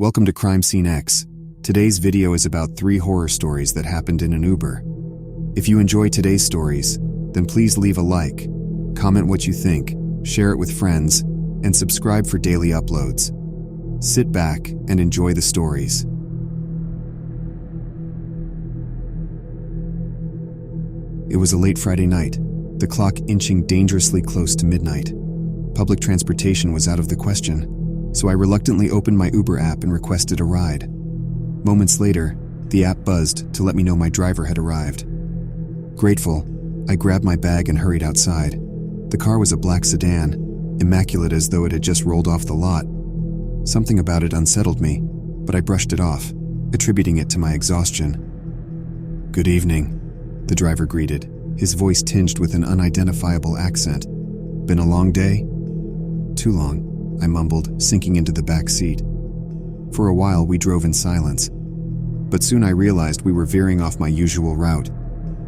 Welcome to CrimeSceneX. Today's video is about 3 horror stories that happened in an Uber. If you enjoy today's stories, then please leave a like, comment what you think, share it with friends, and subscribe for daily uploads. Sit back and enjoy the stories. It was a late Friday night, the clock inching dangerously close to midnight. Public transportation was out of the question, so I reluctantly opened my Uber app and requested a ride. Moments later, the app buzzed to let me know my driver had arrived. Grateful, I grabbed my bag and hurried outside. The car was a black sedan, immaculate as though it had just rolled off the lot. Something about it unsettled me, but I brushed it off, attributing it to my exhaustion. "Good evening," the driver greeted, his voice tinged with an unidentifiable accent. "Been a long day?" "Too long," I mumbled, sinking into the back seat. For a while, we drove in silence. But soon I realized we were veering off my usual route.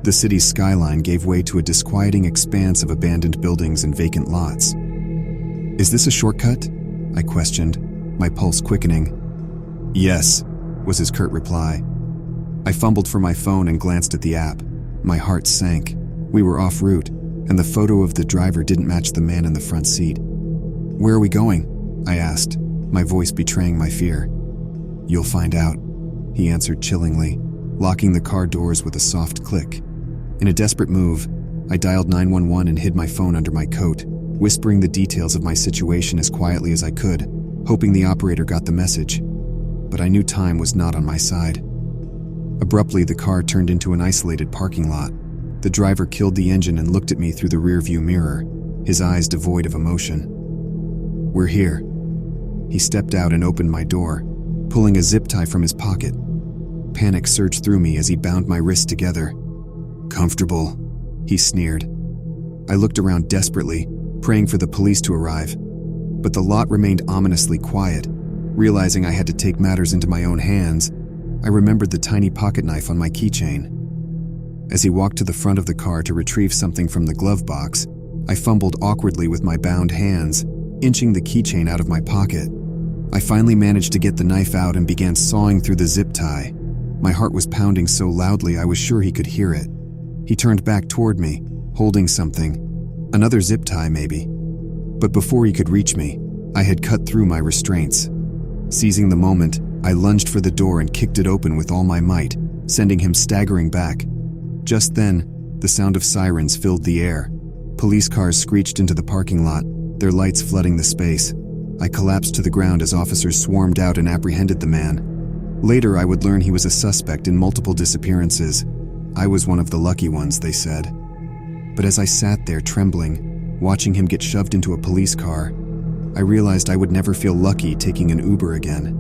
The city's skyline gave way to a disquieting expanse of abandoned buildings and vacant lots. "Is this a shortcut?" I questioned, my pulse quickening. "Yes," was his curt reply. I fumbled for my phone and glanced at the app. My heart sank. We were off route, and the photo of the driver didn't match the man in the front seat. "Where are we going?" I asked, my voice betraying my fear. "You'll find out," he answered chillingly, locking the car doors with a soft click. In a desperate move, I dialed 911 and hid my phone under my coat, whispering the details of my situation as quietly as I could, hoping the operator got the message. But I knew time was not on my side. Abruptly, the car turned into an isolated parking lot. The driver killed the engine and looked at me through the rearview mirror, his eyes devoid of emotion. "We're here." He stepped out and opened my door, pulling a zip tie from his pocket. Panic surged through me as he bound my wrists together. "Comfortable?" he sneered. I looked around desperately, praying for the police to arrive. But the lot remained ominously quiet. Realizing I had to take matters into my own hands, I remembered the tiny pocket knife on my keychain. As he walked to the front of the car to retrieve something from the glove box, I fumbled awkwardly with my bound hands, inching the keychain out of my pocket. I finally managed to get the knife out and began sawing through the zip tie. My heart was pounding so loudly I was sure he could hear it. He turned back toward me, holding something. Another zip tie, maybe. But before he could reach me, I had cut through my restraints. Seizing the moment, I lunged for the door and kicked it open with all my might, sending him staggering back. Just then, the sound of sirens filled the air. Police cars screeched into the parking lot, their lights flooding the space. I collapsed to the ground as officers swarmed out and apprehended the man. Later, I would learn he was a suspect in multiple disappearances. I was one of the lucky ones, they said. But as I sat there trembling, watching him get shoved into a police car, I realized I would never feel lucky taking an Uber again.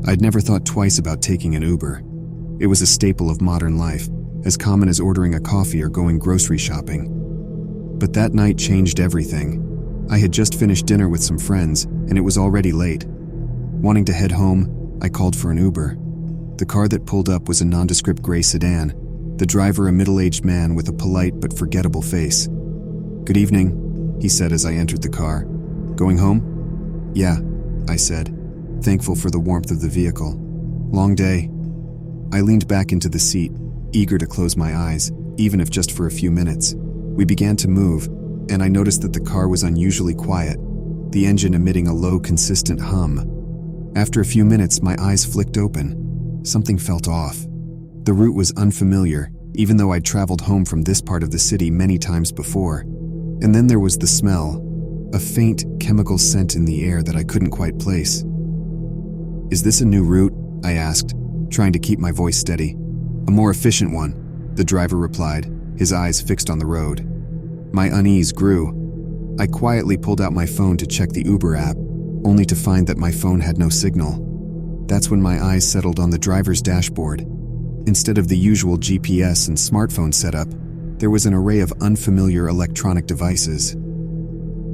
I'd never thought twice about taking an Uber. It was a staple of modern life, as common as ordering a coffee or going grocery shopping. But that night changed everything. I had just finished dinner with some friends, and it was already late. Wanting to head home, I called for an Uber. The car that pulled up was a nondescript gray sedan, the driver a middle-aged man with a polite but forgettable face. "Good evening," he said as I entered the car. "Going home?" "Yeah," I said, thankful for the warmth of the vehicle. "Long day." I leaned back into the seat, eager to close my eyes, even if just for a few minutes. We began to move, and I noticed that the car was unusually quiet, the engine emitting a low, consistent hum. After a few minutes, my eyes flicked open. Something felt off. The route was unfamiliar, even though I'd traveled home from this part of the city many times before. And then there was the smell, a faint chemical scent in the air that I couldn't quite place. "Is this a new route?" I asked, trying to keep my voice steady. "A more efficient one," the driver replied, his eyes fixed on the road. My unease grew. I quietly pulled out my phone to check the Uber app, only to find that my phone had no signal. That's when my eyes settled on the driver's dashboard. Instead of the usual GPS and smartphone setup, there was an array of unfamiliar electronic devices.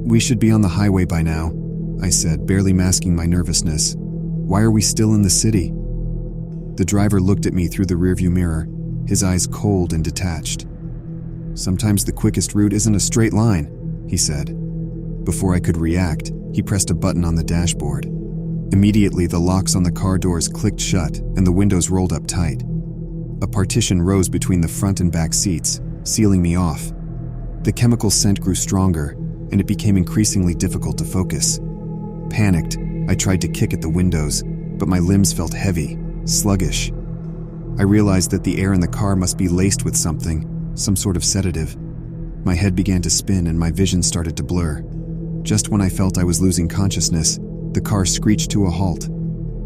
"We should be on the highway by now," I said, barely masking my nervousness. "Why are we still in the city?" The driver looked at me through the rearview mirror, his eyes cold and detached. "Sometimes the quickest route isn't a straight line," he said. Before I could react, he pressed a button on the dashboard. Immediately, the locks on the car doors clicked shut and the windows rolled up tight. A partition rose between the front and back seats, sealing me off. The chemical scent grew stronger, and it became increasingly difficult to focus. Panicked, I tried to kick at the windows, but my limbs felt heavy, sluggish. I realized that the air in the car must be laced with something, some sort of sedative. My head began to spin and my vision started to blur. Just when I felt I was losing consciousness, the car screeched to a halt.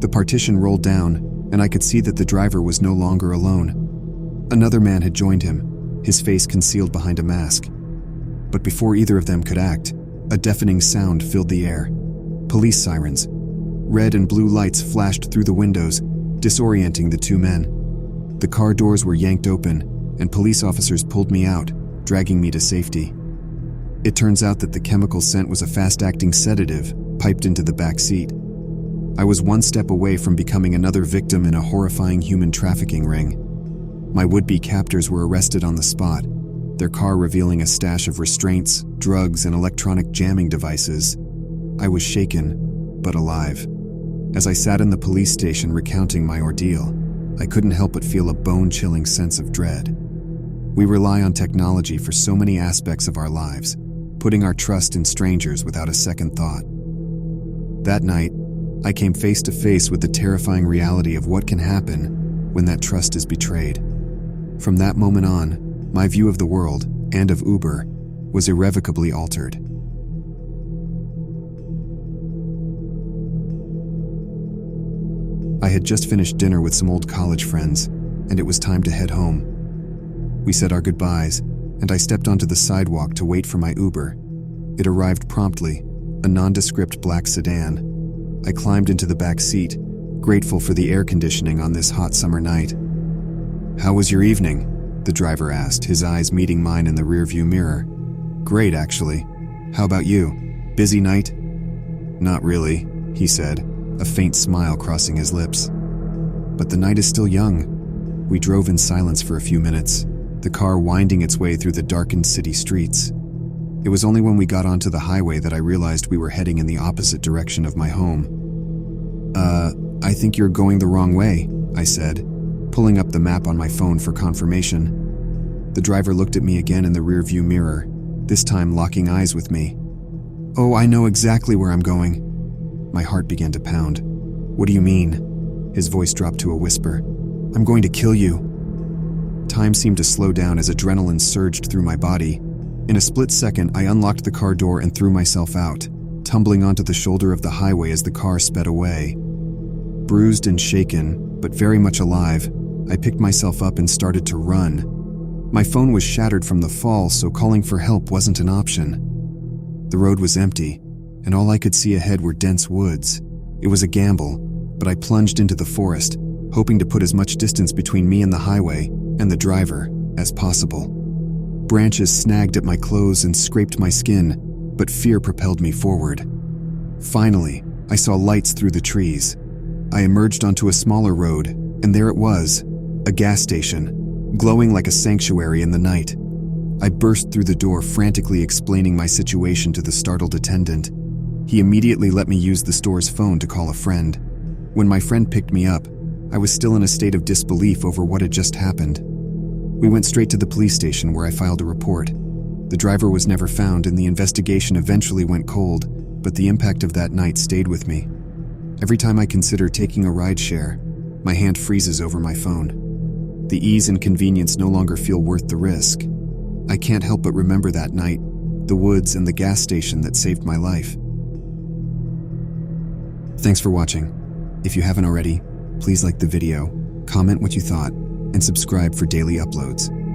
The partition rolled down, and I could see that the driver was no longer alone. Another man had joined him, his face concealed behind a mask. But before either of them could act, a deafening sound filled the air. Police sirens. Red and blue lights flashed through the windows, disorienting the two men. The car doors were yanked open, and police officers pulled me out, dragging me to safety. It turns out that the chemical scent was a fast-acting sedative piped into the back seat. I was one step away from becoming another victim in a horrifying human trafficking ring. My would-be captors were arrested on the spot, their car revealing a stash of restraints, drugs, and electronic jamming devices. I was shaken, but alive. As I sat in the police station recounting my ordeal, I couldn't help but feel a bone-chilling sense of dread. We rely on technology for so many aspects of our lives, putting our trust in strangers without a second thought. That night, I came face to face with the terrifying reality of what can happen when that trust is betrayed. From that moment on, my view of the world, and of Uber, was irrevocably altered. I had just finished dinner with some old college friends, and it was time to head home. We said our goodbyes, and I stepped onto the sidewalk to wait for my Uber. It arrived promptly, a nondescript black sedan. I climbed into the back seat, grateful for the air conditioning on this hot summer night. "How was your evening?" the driver asked, his eyes meeting mine in the rearview mirror. "Great, actually. How about you? Busy night?" "Not really," he said, a faint smile crossing his lips. "But the night is still young." We drove in silence for a few minutes, the car winding its way through the darkened city streets. It was only when we got onto the highway that I realized we were heading in the opposite direction of my home. I think you're going the wrong way," I said, pulling up the map on my phone for confirmation. The driver looked at me again in the rearview mirror, this time locking eyes with me. "Oh, I know exactly where I'm going." My heart began to pound. "What do you mean?" His voice dropped to a whisper. "I'm going to kill you." Time seemed to slow down as adrenaline surged through my body. In a split second, I unlocked the car door and threw myself out, tumbling onto the shoulder of the highway as the car sped away. Bruised and shaken, but very much alive, I picked myself up and started to run. My phone was shattered from the fall, so calling for help wasn't an option. The road was empty, and all I could see ahead were dense woods. It was a gamble, but I plunged into the forest, hoping to put as much distance between me and the highway, and the driver, as possible. Branches snagged at my clothes and scraped my skin, but fear propelled me forward. Finally, I saw lights through the trees. I emerged onto a smaller road, and there it was, a gas station, glowing like a sanctuary in the night. I burst through the door, frantically explaining my situation to the startled attendant. He immediately let me use the store's phone to call a friend. When my friend picked me up, I was still in a state of disbelief over what had just happened. We went straight to the police station where I filed a report. The driver was never found and the investigation eventually went cold, but the impact of that night stayed with me. Every time I consider taking a rideshare, my hand freezes over my phone. The ease and convenience no longer feel worth the risk. I can't help but remember that night, the woods and the gas station that saved my life. Thanks for watching. If you haven't already, please like the video, comment what you thought, and subscribe for daily uploads.